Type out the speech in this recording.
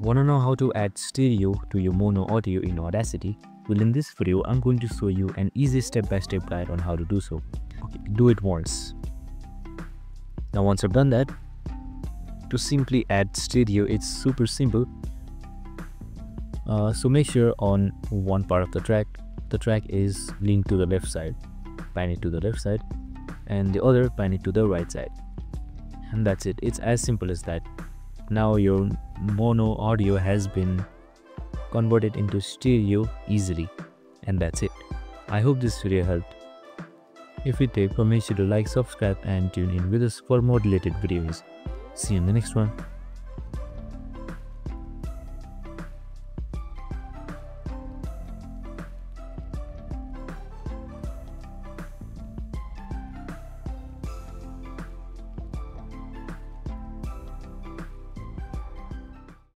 Want to know how to add stereo to your mono audio in Audacity? Well, in this video, I'm going to show you an easy step-by-step guide on how to do so. Okay, do it once. Now once I've done that, to simply add stereo, it's super simple. So make sure on one part of the track is linked to the left side, pan it to the left side, and the other pan it to the right side. And that's it. It's as simple as that. Now your mono audio has been converted into stereo easily, and that's it. I hope this video helped. If it did, make sure to like, subscribe and tune in with us for more related videos. See you in the next one.